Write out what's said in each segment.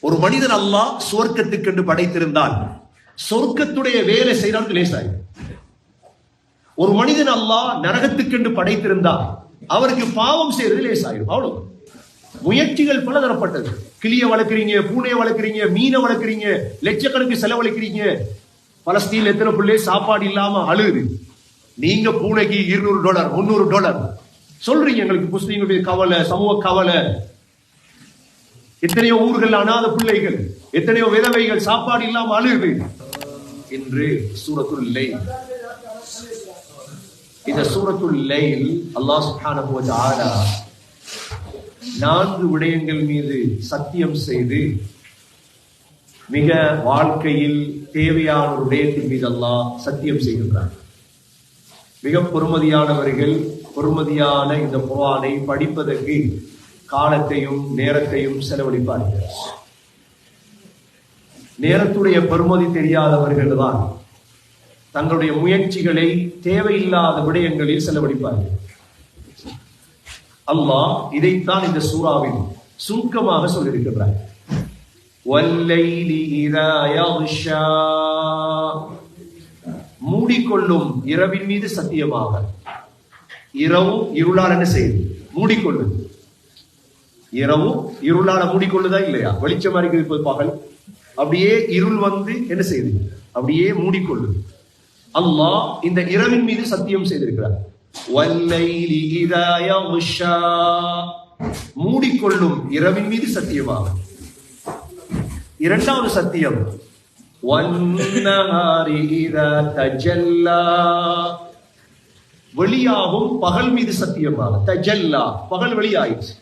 ஒரு மனிதன் அல்லாஹ் சுவர்க்கத்துக்கு என்று படைத்திருந்தால் சொர்க்கத்துடைய வேலை செய்யறவனுக்கு லேசாயிரும். ஒரு மனிதன் அல்லாஹ் நரகத்துக்கு என்று படைத்திருந்தால் அவருக்கு பாவம் செய்யறது லேசாயிரும். அவ்வளவு முயற்சிகள் பல தரப்பட்டது. கிளிய வளர்க்குறீங்க, பூனையை வளர்க்குறீங்க, மீனை வளர்க்குறீங்க, லட்சக்கணக்கு செலவழிக்கிறீங்க. பலஸ்தீன் எத்தனை பிள்ளை சாப்பாடு இல்லாம அழுகுது. நீங்க பூனைக்கு $200 $300 சொல்றீங்க. எங்களுக்கு முஸ்லீம்களுடைய கவலை, சமூக கவலை. எத்தனையோ ஊர்கள் அனாத பிள்ளைகள், எத்தனையோ விதவைகள் சாப்பாடு இல்லாம அழுகுது. இன்று சூரத்துல் லைல், இந்த சூரத்துல் லைல் அல்லாஹ் சுப்ஹானஹு வ தஆலா 4 விடயங்கள் மீது சத்தியம் செய்து மிக வாழ்க்கையில் தேவையான ஒரு விடயத்தின் மீது அல்லாஹ் சத்தியம் செய்கின்றார். மிக பொறுமதியானவர்கள் பொறுமதியான இந்த குர்ஆனை படிப்பதற்கு காலத்தையும் நேரத்தையும் செலவழிப்பார்கள். நேரத்துடைய பெருமதி தெரியாதவர்கள் தான் தங்களுடைய முயற்சிகளை தேவையில்லாத விடயங்களில் செலவழிப்பார்கள். அல்லாஹ் இதைத்தான் இந்த சூறாவில் சுருக்கமாக சொல்லியிருக்கிறார். வல்லைலி இதா யக்ஷா, மூடிக்கொள்ளும் இரவின் மீது சத்தியமாக. இரவும் இருளால் என்ன செய்யுது? மூடிக்கொள்ளுது. இரவும் இருளால மூடிக்கொள்ளுதா இல்லையா? வெளிச்சமா இருக்குது பகல், அப்படியே இருள் வந்து என்ன செய்யுது? அப்படியே மூடிக்கொள்ளுது. அல்லாஹ் இந்த இரவின் மீது சத்தியம் செய்திருக்கிறார். வல்லைலி இதா யக்ஷா, மூடிக்கொள்ளும் இரவின் மீது சத்தியமாக. இரண்டாவது சத்தியம் வன்னஹாரி இதா தஜல்லா, வெளியாகும் பகல் மீது சத்தியமாக. தஜல்லா, பகல் வெளியாயிடுச்சு.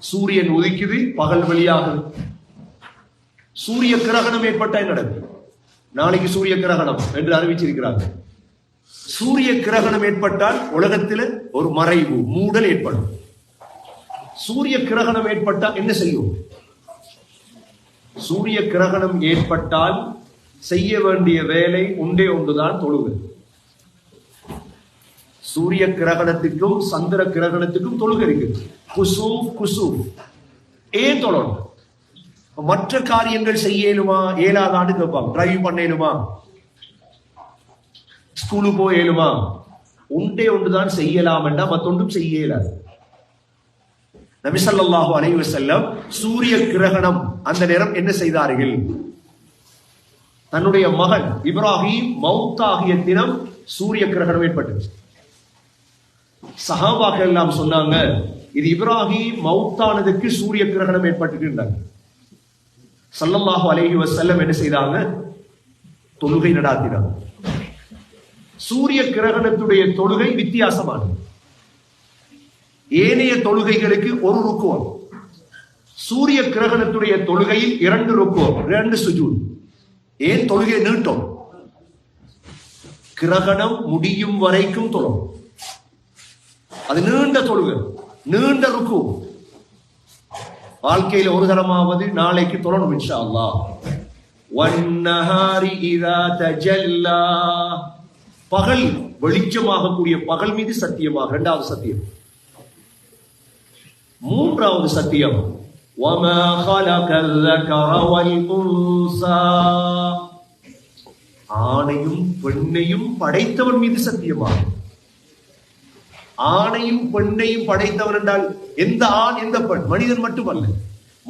சூரியன் உதிக்குது, பகல் வெளியாகுது. சூரிய கிரகணம் ஏற்பட்டா நடக்குது. நாளைக்கு சூரிய கிரகணம் என்று அறிவிச்சிருக்கிறாங்க. சூரிய கிரகணம் ஏற்பட்டால் உலகத்தில் ஒரு மறைவு, மூடல் ஏற்படும். சூரிய கிரகணம் ஏற்பட்டால் என்ன செய்யும்? சூரிய கிரகணம் ஏற்பட்டால் செய்ய வேண்டிய வேலை ஒன்றே ஒன்றுதான், தொழுகை. சூரிய கிரகணத்துக்கும் சந்திர கிரகணத்துக்கும் தொழுகை இருக்கு. குசூப் ஏன் தொழணும்? மற்ற காரியங்கள் செய்யலுமா? ஏழாதாண்டு கேட்பாங்க. டிரைவ் பண்ணலுமா? ஸ்கூலுக்கு போய் ஏழுமா? ஒன்றே ஒன்றுதான் செய்யலாம் என்றா மற்றொன்றும் செய்ய இயலாது. நபி ஸல்லல்லாஹு அலைஹி வஸல்லம் சூரிய கிரகணம் அந்த நேரம் என்ன செய்தார்கள்? தன்னுடைய மகன் இப்ராஹிம் மௌத்தாகிய தினம் சூரிய கிரகணம் ஏற்பட்டுச்சு. சஹாபாக்கள் எல்லாம் சொன்னாங்க, இது இப்ராஹிம் மௌத்தானதுக்கு சூரிய கிரகணம் ஏற்பட்டுட்டாங்க. ஸல்லல்லாஹு அலைஹி வஸல்லம் என்ன செய்தாங்க? தொழுகை நடாத்தினாங்க. சூரிய கிரகணத்துடைய தொழுகை வித்தியாசமானது. ஏனைய தொழுகைகளுக்கு ஒரு ருக்குவம், சூரிய கிரகணத்துடைய தொழுகையில் 2 ருக்குவம், 2 சுஜூத். ஏன் தொழுகை நீட்டும்? கிரகணம் முடியும் வரைக்கும் தொழும். அது நீண்ட தொழுகை, நீண்ட ருக்கு. வாழ்க்கையில் ஒரு தரமாவது நாளைக்கு தொழணும் இன்ஷா அல்லாஹ். வன்னஹாரி இதா தஜல்லா, பகல் வெளிச்சமாக கூடிய பகல் மீது சத்தியமாக. இரண்டாவது சத்தியம். மூன்றாவது சத்தியம் வமா ஹலகல் ஸகர வல் உன்ஸா, ஆணையும் பெண்ணையும் படைத்தவன் மீது சத்தியமாக. ஆணையும் பெண்ணையும் படைத்தவன் என்றால் எந்த ஆண் எந்த பெண்? மனிதன் மட்டுமல்ல,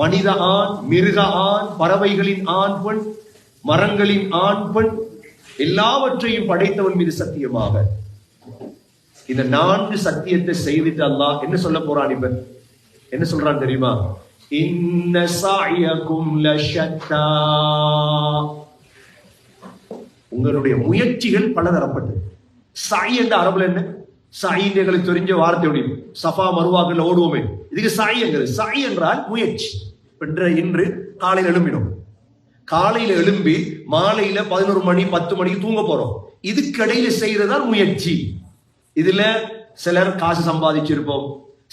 மனித ஆண், மிருக ஆண், பறவைகளின் ஆண் பெண், மரங்களின் ஆண் பெண், எல்லாவற்றையும் படைத்தவன் மீது சத்தியமாக. இந்த 4 சத்தியத்தை செய்துட்டு அல்லாஹ் என்ன சொல்ல போறான்? இப்ப என்ன சொல்றான் தெரியுமா? இன்ன ஸஅயகும் லஷத்தா, உங்களுடைய முயற்சிகள் பலதரப்பட்டது. சாய் என்ற அரபுல என்ன? சாய் எங்களுக்கு தெரிஞ்ச வார்த்தை சஃபா மருவாக்கள் ஓடுவோமே, இதுக்கு சாய் என்கிறது. சாய் என்றால் முயற்சி. இன்று காலையில் எழும்பினோம், காலையில எழும்பி மாலையில 11 மணி 10 மணிக்கு தூங்க போறோம். இதுக்கிடையில செய்யறதுதான் முயற்சி. இதுல சிலர் காசு சம்பாதிச்சிருப்போம்,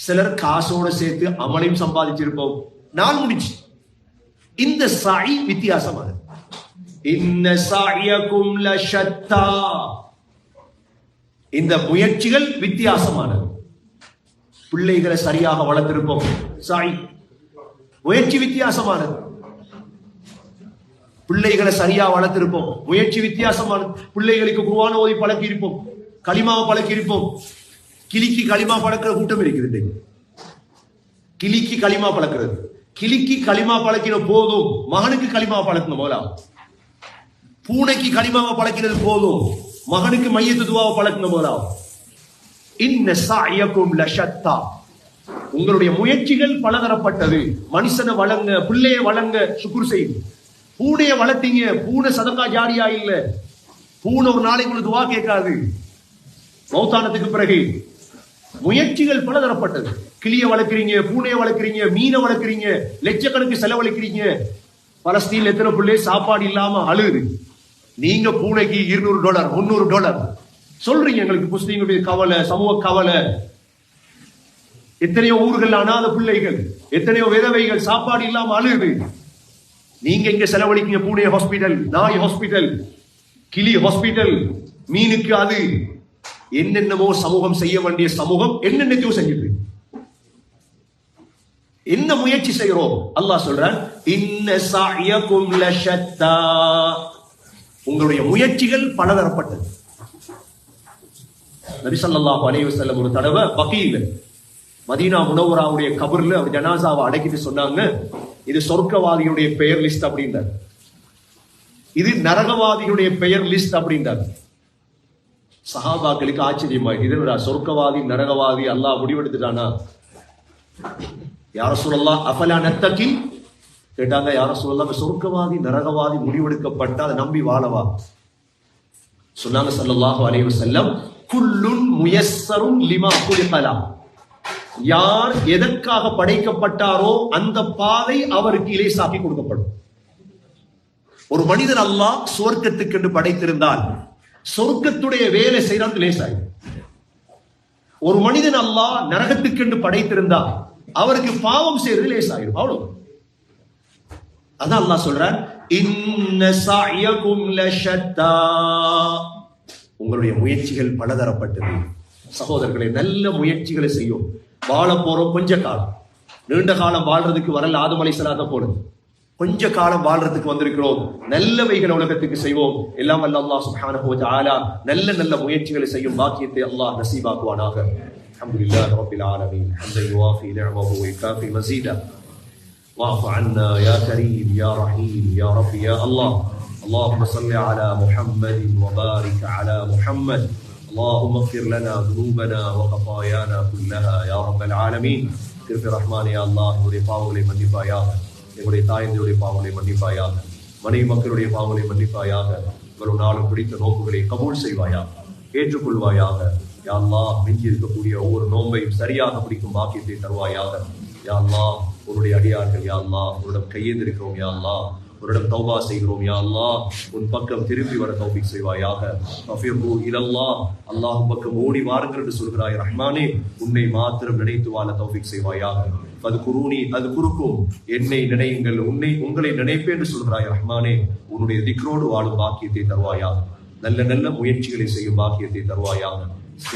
சிலர் காசோட சேர்த்து அமலையும் சம்பாதிச்சிருப்போம். நாள் முடிச்சு. இந்த சாய் வித்தியாசமானது. இன்ன ஸஅயகும் லஷத்தா, இந்த முயற்சிகள் வித்தியாசமானது. பிள்ளைகளை சரியாக வளர்த்திருப்போம், சாய். முயற்சி வித்தியாசமானது. பிள்ளைகளை சரியா வளர்த்திருப்போம். முயற்சி வித்தியாசமான பிள்ளைகளுக்கு குர்ஆன் ஓதி பழக்கி இருப்போம், களிமாவை பழக்கி இருப்போம். கிளிக்கு களிமா பழக்கிற கூட்டம் இருக்குது. கிளிக்கு களிமா பழக்கிறது, கிளிக்கு களிமா பழக்கின போதும் மகனுக்கு களிமா பழக்கணும். போல பூனைக்கு களிமாவை பழக்கிறது போதும் மகனுக்கு மையத்து துவாவை பழக்கணும். போல இன்ன சஅயகும் லஷத்தா, உங்களுடைய முயற்சிகள் பலதரப்பட்டது. மனுஷனை வளங்க, பிள்ளையை வளங்க, சுக்குர் செய்யுங்க. பூனையை வளர்த்தீங்க, பூனை சதகா ஜாரியா இல்ல. பூனை ஒரு நாளைக்கு உங்களுக்கு துவா கேட்காது மௌத்தானத்துக்கு பிறகு. முயற்சிகள் பலதரப்பட்டது. கிளியை வளர்க்குறீங்க, பூனையை வளர்க்குறீங்க, மீனை வளர்க்குறீங்க, லட்சக்கணக்கு செலவழிக்கிறீங்க. பலஸ்தீன்ல எத்தனை பிள்ளை சாப்பாடு இல்லாம அழுகுது. நீங்க பூனைக்கு $200 $300 சொல்றீங்க. எங்களுக்கு முஸ்லீம்களுடைய கவலை, சமூக கவலை. எத்தனையோ ஊர்கள் அனாத பிள்ளைகள், எத்தனையோ விதவைகள் சாப்பாடு இல்லாம அழுகுது. நீங்க இங்க செலவழிக்கீங்க பூனை ஹாஸ்பிட்டல், நாய் ஹாஸ்பிட்டல், கிளி ஹாஸ்பிட்டல், மீனுக்கு அது என்னென்னமோ சமூகம் செய்ய வேண்டிய சமூகம் என்னென்னத்தையோ செஞ்சுட்டு என்ன முயற்சி செய்கிறோம்? அல்லாஹ் சொல்றான், இன்ன சஅயகும் லஷத்தா, உங்களுடைய முயற்சிகள் பலதரப்பட்டது. நபி ஸல்லல்லாஹு அலைஹி வஸல்லம் ஒரு தடவை பகீல மதீனா முனவ்வராவுடைய கபர்ல அவர் ஜனாசாவை அடக்கிட்டு சொன்னாங்க, இது சொர்க்கவாதியுடைய பெயர் லிஸ்ட் அப்படின்றார், இது நரகவாதியுடைய பெயர் லிஸ்ட் அப்படின்றார். சஹாபாக்களுக்கு ஆச்சரியமா, இதுடா சொர்க்கவாதி நரகவாதி அல்லாஹ் முடிவெடுத்துட்டானா? யா ரசூலல்லாஹ் அஃபலா நத்தகி கேட்டாங்க. யா ரசூலல்லாஹ் சொர்க்கவாதி நரகவாதி முடிவெடுக்கப்பட்ட அதை நம்பி வாழவா? சொன்னாங்க ஸல்லல்லாஹு அலைஹி வஸல்லம், குல்லுன் முயஸ்ஸருன் லிமா குலிகலா, யார் எதற்காக படைக்கப்பட்டாரோ அந்த பாதை அவருக்கு இலேசாக்கி கொடுக்கப்படும். ஒரு மனிதன் அல்லாஹ் சுவர்க்கத்துக்கு என்று படைத்திருந்தால் சொர்க்கத்துடைய வேலை செய்யறது லேசாய். ஒரு மனிதன் அல்லாஹ் நரகத்துக்கு என்று படைத்திருந்தால் அவருக்கு பாவம் செய்யறது லேசாயிடும். அவ்வளவு. அதான் அல்லாஹ் சொல்றான், இன்ன சஅயகும் லஷத்தா, உங்களுடைய முயற்சிகள் பலதரப்பட்டது. சகோதரர்களை, நல்ல முயற்சிகளை செய்யும். வாழ போறோம் கொஞ்ச காலம், நீண்ட காலம் வாழ்றதுக்கு வரல. ஆதம் அலைஹிஸ்ஸலாத்தை போடுது, கொஞ்ச காலம் வாழ்றதுக்கு வந்திருக்கிறோம். நல்லவைகளை உலகத்துக்கு செய்வோம். எல்லாம் வல்ல அல்லாஹ் சுப்ஹானஹு வ தஆலா நல்ல நல்ல முயற்சிகளை செய்யும் பாக்கியத்தை அல்லாஹ் நசீபாக்குவானாக. அல்ஹம்துலில்லாஹி ரப்பில் ஆலமீன். ஹம்தன் யுவாஃபி நிஅமஹு வ யுகாஃபி மஸீதா. வஅஃபு அன்னா யா கரீம் யா ரஹீம் யா ரப்பி யா அல்லாஹ். اللهم صل على محمد وبارك على محمد. اللهم اغفر لنا ذنوبنا وخطايانا كلها يا رب العالمين. கிருபை ரஹ்மானே அல்லாஹ், என்னுடைய பாவங்களை மன்னிப்பாயாக, எங்களுடைய தாயந்தியுடைய பாவங்களை மன்னிப்பாயாக, மனைவி மக்களுடைய பாவங்களை மன்னிப்பாயாக, வரும் நாளும் பிடித்த நோக்குகளை கபூல் செய்வாயாக, ஏற்றுக்கொள்வாயாக. யா அல்லாஹ், மிஞ்சி இருக்கக்கூடிய ஒவ்வொரு நோன்பையும் சரியாக பிடிக்கும் பாக்கியத்தை தருவாயாக. யா அல்லாஹ், உன்னுடைய அடியார்கள் யா அல்லாஹ் உன்னிடம் கையேந்திருக்கிறோம். யா அல்லாஹ், உன்னிடம் தௌபா செய்கிறோம். யா அல்லாஹ், உன் பக்கம் திரும்பி வர தௌஃபீக் செய்வாயாக. ஃபஃபிர்ரு இலல்லாஹ், அல்லாஹ் பக்கம் ஓடி வாருங்கள் என்று சொல்கிறாய் ரஹ்மானே, உன்னை மாத்திரம் நினைத்து வாழ தௌஃபீக் செய்வாயாக. ஃபத்குரூனி அத்குருக்கும், என்னை நினையுங்கள், உங்களை நினைப்பேன் என்று சொல்கிறாய் ரஹ்மானே, உன்னுடைய திக்ரோடு வாழும் பாக்கியத்தை தருவாயாக. நல்ல நல்ல முயற்சிகளை செய்யும் பாக்கியத்தை தருவாயாக.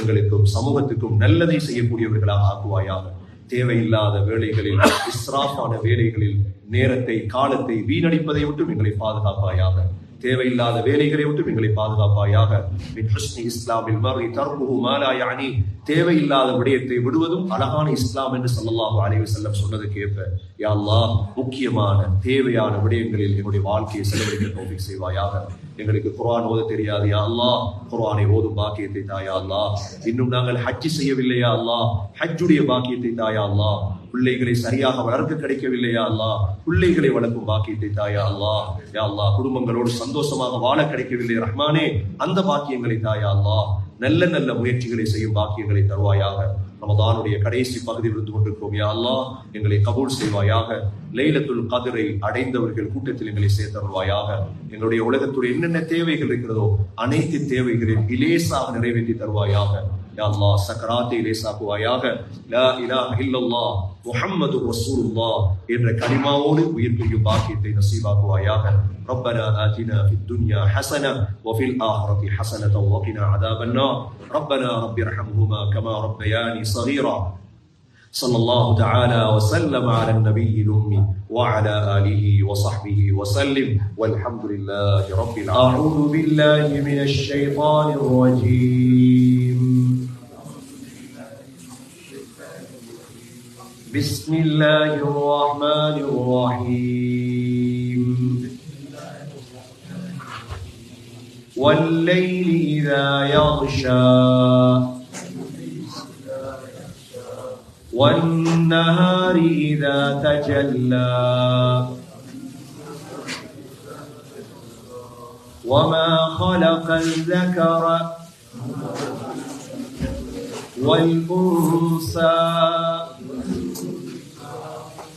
எங்களுக்கும் சமூகத்துக்கும் நல்லதை செய்யக்கூடியவர்களாக ஆக்குவாயாக. தேவையில்லாத வேலைகளில், இஸ்ராஃபான வேலைகளில் நேரத்தை காலத்தை வீணடிப்பதை விட்டு எங்களை பாதுகாப்பாயாக. தேவையில்லாத வேலைகளை விட்டு எங்களை பாதுகாப்பாயாக. மின் ஹுஸ்னி இஸ்லாமில் மர்இ தர்குஹு மா லா யஅனி, தேவையில்லாத விடயத்தை விடுவதும் அழகான இஸ்லாம் என்று ஸல்லல்லாஹு அலைஹி வஸல்லம் சொன்னதுக்கு ஏற்ப யா அல்லாஹ், முக்கியமான தேவையான விடயங்களில் எங்களுடைய வாழ்க்கையை செலவழிக்க தௌஃபீக் செய்வாயாக. எங்களுக்கு குர்ஆன் ஓத தெரியாது யா அல்லாஹ், குர்ஆனை ஓதும் பாக்கியத்தை தாயா அல்லாஹ். இன்னும் நாங்கள் ஹஜ் செய்யவில்லையா அல்லாஹ், ஹஜ்ஜுடைய பாக்கியத்தை தாயா அல்லாஹ். பிள்ளைகளை சரியாக வளர்க்க கிடைக்கவில்லையா அல்லாஹ், பிள்ளைகளை வளர்க்கும் பாக்கியத்தை தாயா அல்லாஹ். யா அல்லாஹ், குடும்பங்களோடு சந்தோஷமாக வாழ கிடைக்கவில்லை ரஹ்மானே, அந்த பாக்கியங்களை தாயா அல்லாஹ். நல்ல நல்ல முயற்சிகளை செய்யும் பாக்கியங்களை தருவாயாக. ரமதானுடைய கடைசி பகுதியில் இருந்து கொண்டிருக்கிறோம். யா அல்லாஹ், எங்களை கபூல் செய்வாயாக. லைலத்துல் கத்ரை அடைந்தவர்கள் கூட்டத்தில் எங்களை சேர்த்தருள்வாயாக. எங்களுடைய உலகத்துடைய என்னென்ன தேவைகள் இருக்கிறதோ அனைத்து தேவைகளையும் இலேசாக நிறைவேற்றி தருவாயாக. யா அல்லாஹ், சக்கராத்தை லேசாக்குவாயாக. லா இலாஹ இல்லல்லாஹ் முஹம்மதுர் ரசூலுல்லாஹ் என்ற கலிமாவோடு உயிர் பிரியும் பாக்கியத்தை நசீபாக்குவாயாக. ربنا آتنا في الدنيا حسنة وفي الآخرة حسنة وقنا عذاب النار. ربنا رب ارحمهما كما ربياني صغيرا. صلى الله تعالى وسلم على النبي الأمي وعلى آله وصحبه وسلم والحمد لله رب العالمين. أعوذ بالله من الشيطان الرجيم. بسم الله الرحمن الرحيم. والليل إذا يغشى والنهار إذا تجلى وما خلق الذكر والأنثى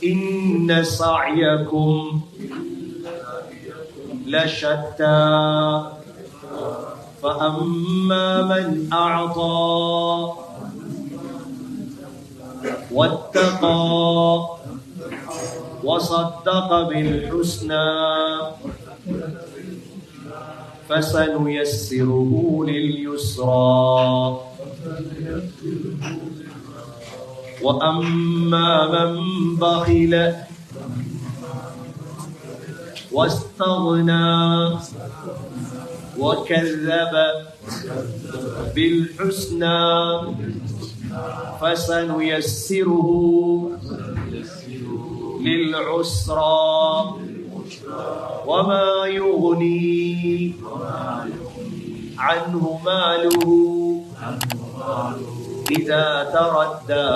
إن سعيكم لشتى فأما من أعطى واتقى وصدق بالحسنى فسنيسره لليسرى وأما من بخل واستغنى وكذب بالحسنى فسنيسره للعسرى وما يغني عنه ماله إذا تردى